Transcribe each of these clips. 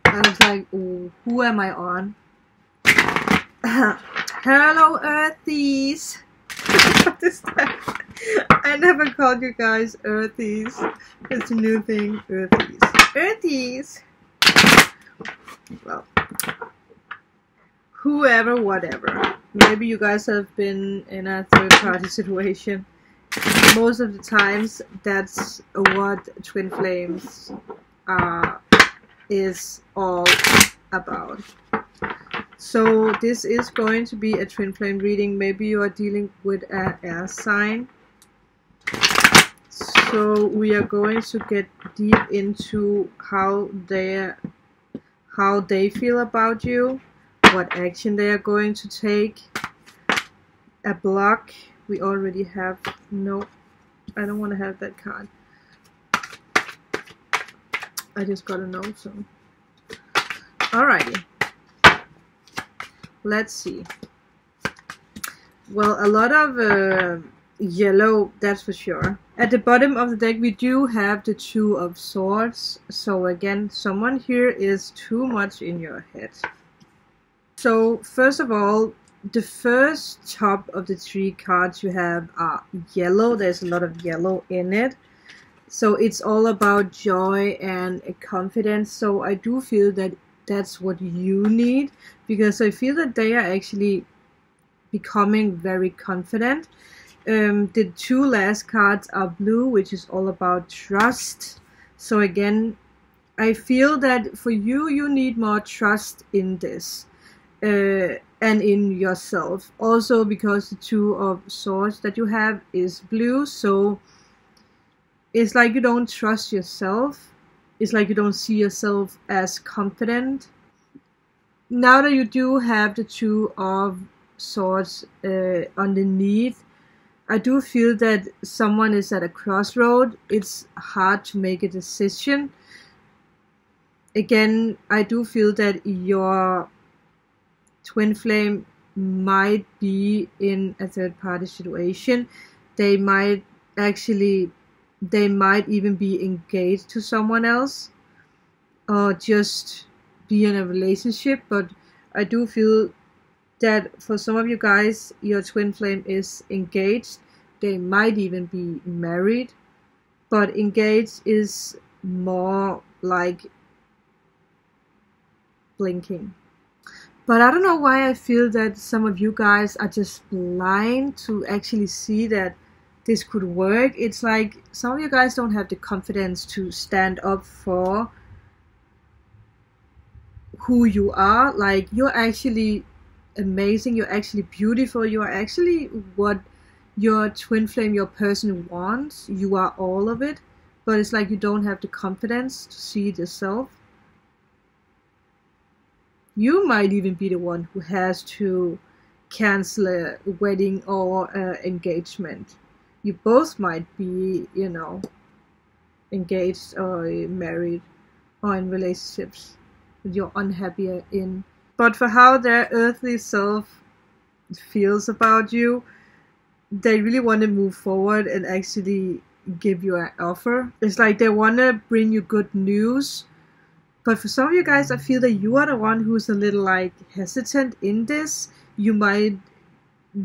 I was like, ooh, who am I on? Hello, Earthies. What is that? I never called you guys Earthies. It's a new thing, Earthies. Earthies. Well, whoever, whatever. Maybe you guys have been in a third-party situation. Most of the times, that's what twin flames is all about. So this is going to be a twin flame reading. Maybe you are dealing with an air sign. So we are going to get deep into how they feel about you, what action they are going to take. A block. We already have. No, I don't want to have that card. I just got a note. So, alrighty. Let's see. Well, a lot of yellow, that's for sure. At the bottom of the deck, we do have the Two of Swords. So again, someone here is too much in your head. So first of all, the first top of the 3 cards you have are yellow. There's a lot of yellow in it. So it's all about joy and confidence. So I do feel that that's what you need, because I feel that they are actually becoming very confident. The 2 last cards are blue, which is all about trust. So again, I feel that for you, you need more trust in this and in yourself. Also because the 2 of Swords that you have is blue, so it's like you don't trust yourself. It's like you don't see yourself as confident. Now that you do have the 2 of Swords underneath, I do feel that someone is at a crossroad. It's hard to make a decision. Again, I do feel that your twin flame might be in a third party situation. They might even be engaged to someone else, or just be in a relationship. But I do feel that for some of you guys, your twin flame is engaged. They might even be married, but engaged is more like blinking. But I don't know why I feel that some of you guys are just blind to actually see that this could work. It's like some of you guys don't have the confidence to stand up for who you are. Like, you're actually amazing, you're actually beautiful, you are actually what your twin flame, your person wants. You are all of it, but it's like you don't have the confidence to see it yourself. You might even be the one who has to cancel a wedding or engagement. You both might be, you know, engaged or married or in relationships that you're unhappy in. But for how their earthly self feels about you, they really want to move forward and actually give you an offer. It's like they want to bring you good news. But for some of you guys, I feel that you are the one who's a little like hesitant in this. You might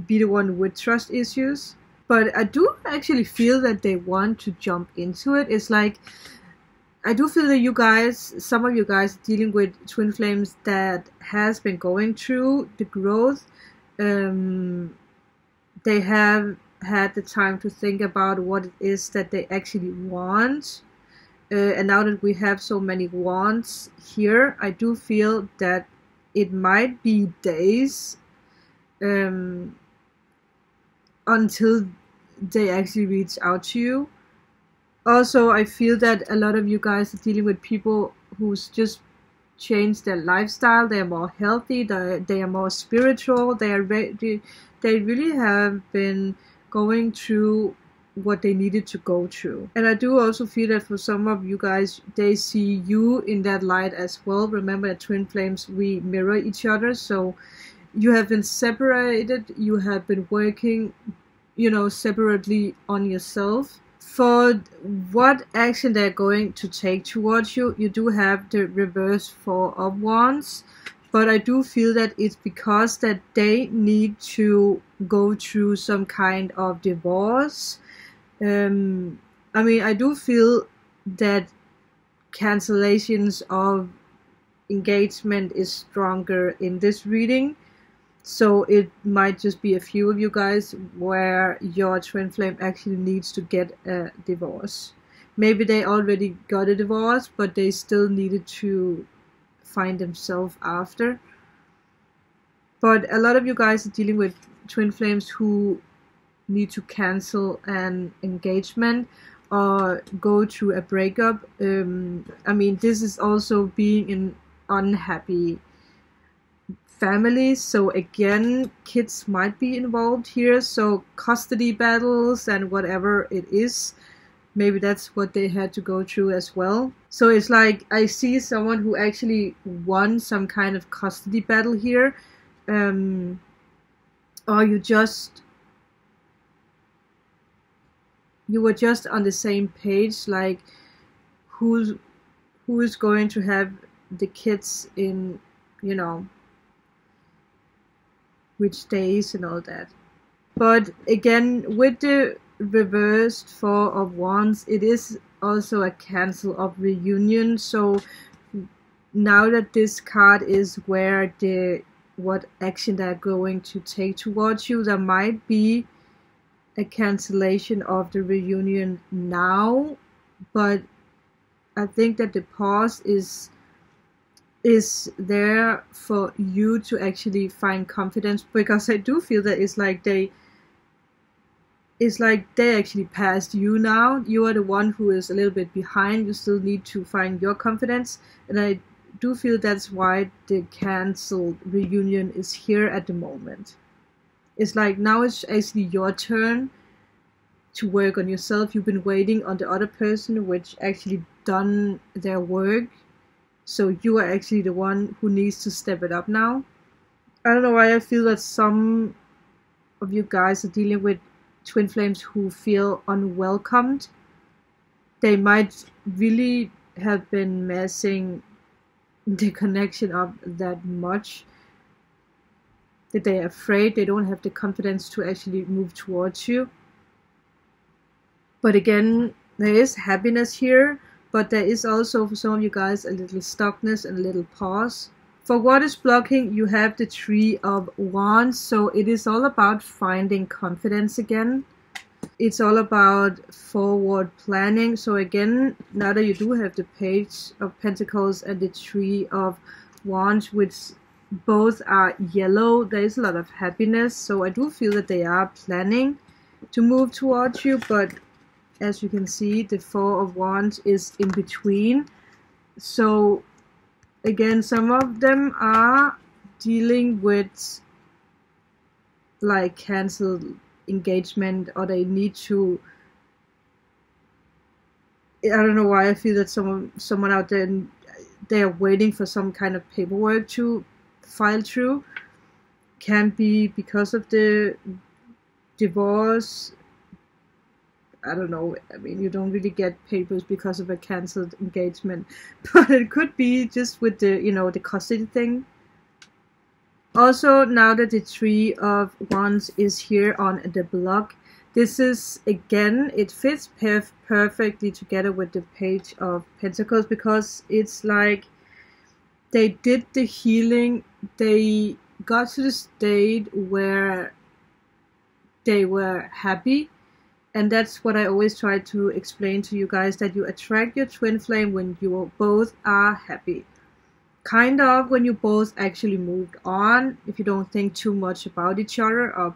be the one with trust issues. But I do actually feel that they want to jump into it. It's like, I do feel that you guys, some of you guys dealing with twin flames that has been going through the growth. They have had the time to think about what it is that they actually want. And now that we have so many wants here, I do feel that it might be days until they actually reach out to you. Also, I feel that a lot of you guys are dealing with people who's just changed their lifestyle. They are more healthy, they are more spiritual, they really have been going through what they needed to go through. And I do also feel that for some of you guys, they see you in that light as well. Remember that twin flames, we mirror each other. So you have been separated, you have been working, you know, separately on yourself. For what action they're going to take towards you, you do have the reverse Four of Wands, but I do feel that it's because that they need to go through some kind of divorce. I mean, I do feel that cancellations of engagement is stronger in this reading. So it might just be a few of you guys where your twin flame actually needs to get a divorce. Maybe they already got a divorce, but they still needed to find themselves after. But a lot of you guys are dealing with twin flames who need to cancel an engagement or go through a breakup. I mean, this is also being in unhappy families, so again, kids might be involved here, so custody battles and whatever it is, maybe that's what they had to go through as well. So it's like I see someone who actually won some kind of custody battle here, or you were just on the same page, like who is going to have the kids in, you know, which days and all that. But again, with the reversed Four of Wands, it is also a cancel of reunion. So now that this card is where what action they're going to take towards you, there might be a cancellation of the reunion now, but I think that the pause is there for you to actually find confidence, because I do feel that it's like they actually passed you now. You are the one who is a little bit behind. You still need to find your confidence, and I do feel that's why the cancelled reunion is here at the moment. It's like now it's actually your turn to work on yourself. You've been waiting on the other person, which actually done their work. So you are actually the one who needs to step it up now. I don't know why I feel that some of you guys are dealing with twin flames who feel unwelcomed. They might really have been messing the connection up that much that they're afraid they don't have the confidence to actually move towards you. But again, there is happiness here, but there is also for some of you guys a little stuckness and a little pause. For what is blocking, you have the Three of Wands, so it is all about finding confidence again. It's all about forward planning. So again, now that you do have the Page of Pentacles and the Three of Wands, which both are yellow, there is a lot of happiness. So I do feel that they are planning to move towards you, but as you can see, the Four of Wands is in between. So again, some of them are dealing with like cancelled engagement, or they need to, I don't know why I feel that someone out there, they are waiting for some kind of paperwork to file through. Can be because of the divorce. I don't know, I mean, you don't really get papers because of a cancelled engagement, but it could be just with the, you know, the custody thing. Also, now that the Three of Wands is here on the block, this is, again, it fits perfectly together with the Page of Pentacles, because it's like they did the healing, they got to the state where they were happy. And that's what I always try to explain to you guys, that you attract your twin flame when you both are happy. Kind of when you both actually moved on, if you don't think too much about each other or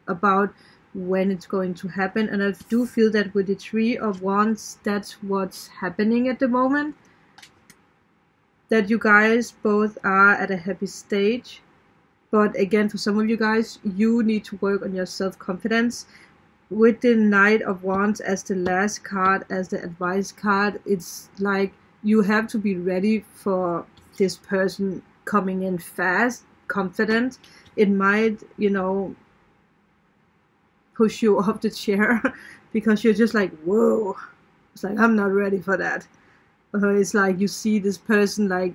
about when it's going to happen. And I do feel that with the Three of Wands, that's what's happening at the moment. That you guys both are at a happy stage. But again, for some of you guys, you need to work on your self-confidence. With the Knight of Wands as the last card, as the advice card, it's like you have to be ready for this person coming in fast, confident. It might, you know, push you off the chair because you're just like, whoa, it's like, I'm not ready for that. It's like you see this person, like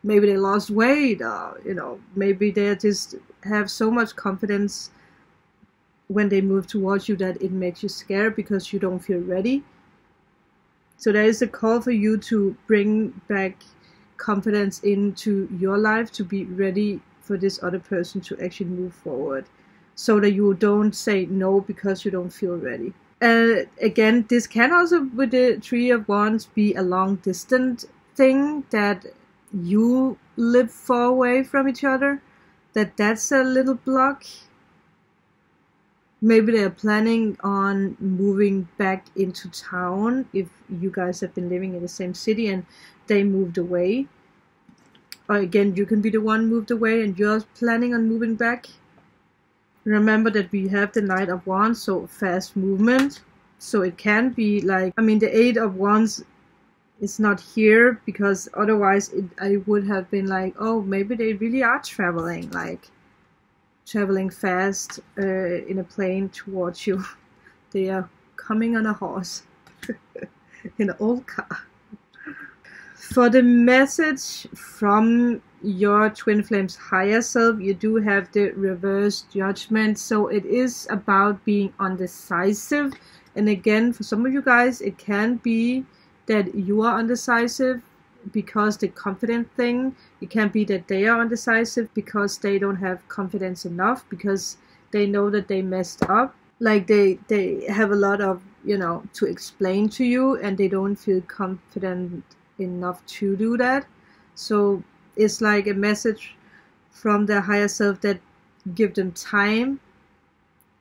maybe they lost weight, or you know, maybe they just have so much confidence when they move towards you that it makes you scared because you don't feel ready. So there is a call for you to bring back confidence into your life, to be ready for this other person to actually move forward, so that you don't say no because you don't feel ready. Again, this can also, with the Three of Wands, be a long distance thing, that you live far away from each other, that's a little block. Maybe they're planning on moving back into town if you guys have been living in the same city and they moved away. Or again, you can be the one moved away and you're planning on moving back. Remember that we have the Knight of Wands, so fast movement. So it can be like, I mean, the Eight of Wands is not here because otherwise I would have been like, oh, maybe they really are traveling, like traveling fast in a plane towards you. They are coming on a horse in an old car. For the message from your twin flame's higher self, you do have the reverse Judgment. So it is about being undecisive. And again, for some of you guys, it can be that you are undecisive because the confident thing. It can be that they are undecisive because they don't have confidence enough, because they know that they messed up. Like they have a lot of, you know, to explain to you, and they don't feel confident enough to do that. So it's like a message from their higher self that give them time.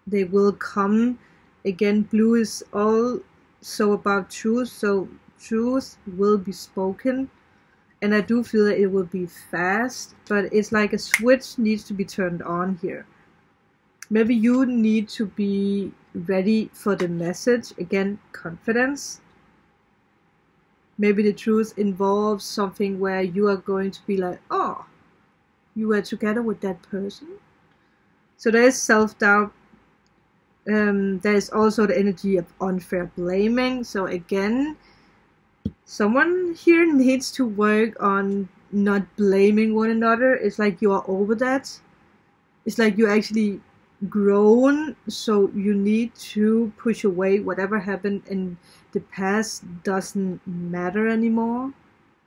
They will come. Again, blue is also about truth, so truth will be spoken. And I do feel that it will be fast, but it's like a switch needs to be turned on here. Maybe you need to be ready for the message. Again, confidence. Maybe the truth involves something where you are going to be like, oh, you were together with that person. So there is self-doubt. There is also the energy of unfair blaming. So again, someone here needs to work on not blaming one another. It's like you are over that. It's like you actually grown, so you need to push away whatever happened in the past. Doesn't matter anymore.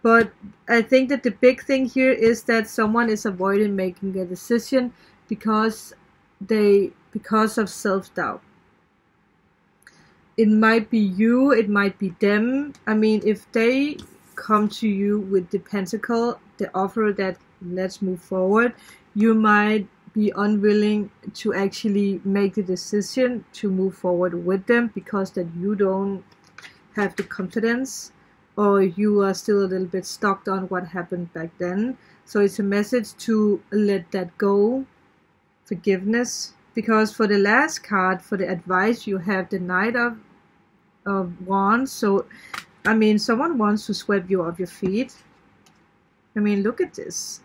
But I think that the big thing here is that someone is avoiding making a decision because of self-doubt. It might be you, it might be them. I mean, if they come to you with the Pentacle, the offer that let's move forward, you might be unwilling to actually make the decision to move forward with them because that you don't have the confidence, or you are still a little bit stuck on what happened back then. So it's a message to let that go, forgiveness. Because for the last card, for the advice, you have the Knight of Wands. So, I mean, someone wants to sweep you off your feet. I mean, look at this.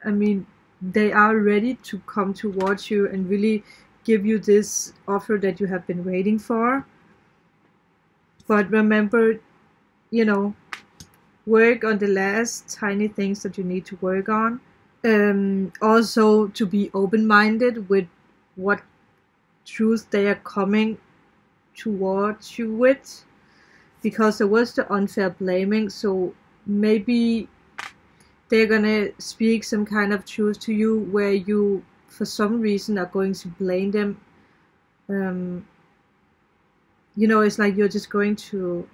I mean, they are ready to come towards you and really give you this offer that you have been waiting for. But remember, you know, work on the last tiny things that you need to work on. Also, to be open-minded with what truth they are coming towards you with, because there was the unfair blaming. So maybe they're gonna speak some kind of truth to you where you for some reason are going to blame them. You know, it's like you're just going to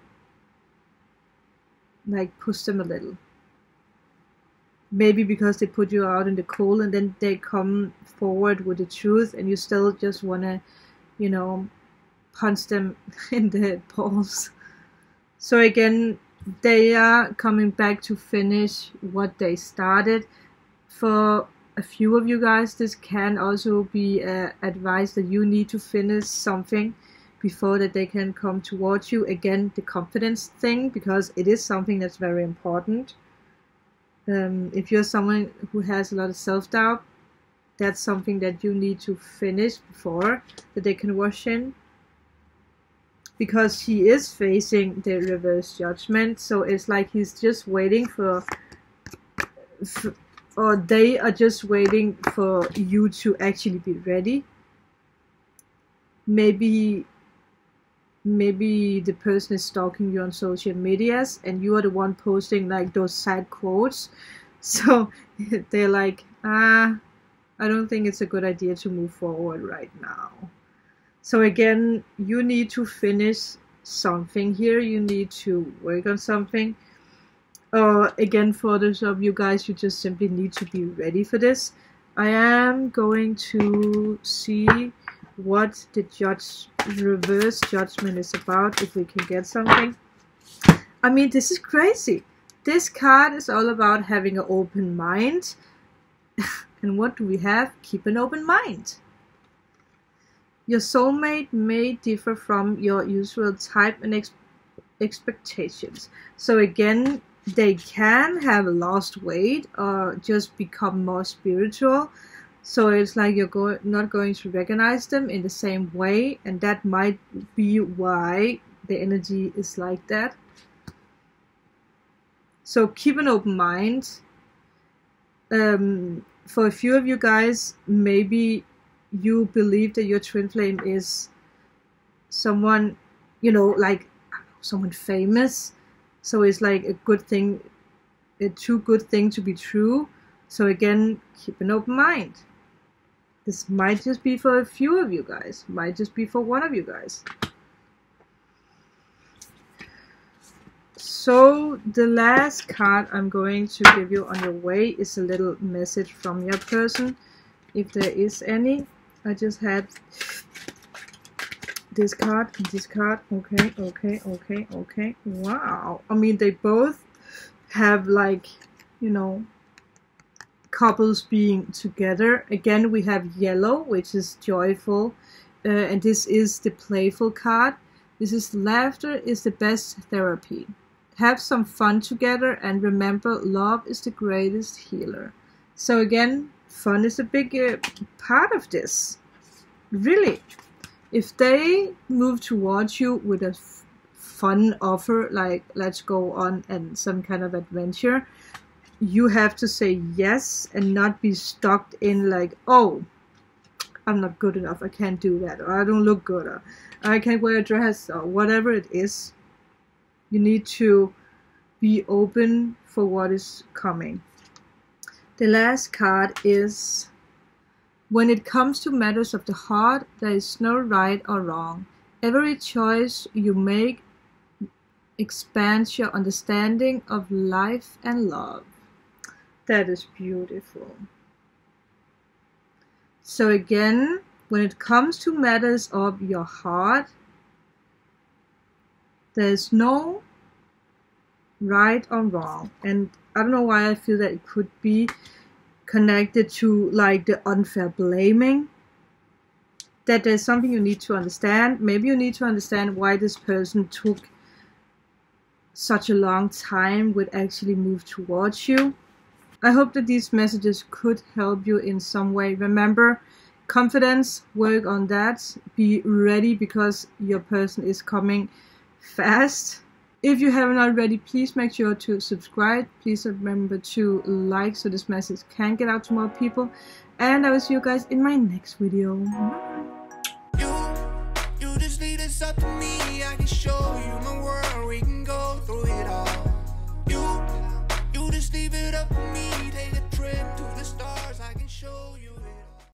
like push them a little. Maybe because they put you out in the cold and then they come forward with the truth and you still just want to, you know, punch them in the balls. So again, they are coming back to finish what they started. For a few of you guys, this can also be advice that you need to finish something before that they can come towards you. Again, the confidence thing, because it is something that's very important. If you're someone who has a lot of self-doubt, that's something that you need to finish before that they can rush in. because he is facing the reverse judgment. So it's like he's just waiting for or they are just waiting for you to actually be ready. Maybe the person is stalking you on social medias and you are the one posting like those side quotes. So they're like, I don't think it's a good idea to move forward right now. So again, you need to finish something here. You need to work on something. Again, for those of you guys, you just simply need to be ready for this. I am going to see what the reverse judgment is about, if we can get something. I mean, this is crazy. This card is all about having an open mind. And what do we have? Keep an open mind. Your soulmate may differ from your usual type and expectations. So again, they can have lost weight or just become more spiritual. So it's like you're not going to recognize them in the same way, and that might be why the energy is like that. So keep an open mind. For a few of you guys, maybe you believe that your twin flame is someone, you know, like someone famous. So it's like a good thing, a too good thing to be true. So again, keep an open mind. This might just be for a few of you guys. Might just be for one of you guys. So the last card I'm going to give you on your way is a little message from your person, if there is any. I just had this card and this card. Okay. Wow. I mean, they both have, like, you know, couples being together. Again, we have yellow, which is joyful, and this is the playful card. This is laughter is the best therapy. Have some fun together, and remember, love is the greatest healer. So again, fun is a big part of this. Really, if they move towards you with a fun offer, like let's go on and some kind of adventure, you have to say yes and not be stuck in like, oh, I'm not good enough, I can't do that, or I don't look good, or I can't wear a dress, or whatever it is. You need to be open for what is coming. The last card is, when it comes to matters of the heart, there is no right or wrong. Every choice you make expands your understanding of life and love. That is beautiful. So again, when it comes to matters of your heart, there's no right or wrong. And I don't know why I feel that it could be connected to like the unfair blaming. That there's something you need to understand. Maybe you need to understand why this person took such a long time with actually move towards you. I hope that these messages could help you in some way. Remember, confidence, work on that. Be ready because your person is coming fast. If you haven't already, please make sure to subscribe. Please remember to like so this message can get out to more people. And I will see you guys in my next video. Bye. You just leave this up to me. I can show you my world. We can go through it all. You just leave it up to me.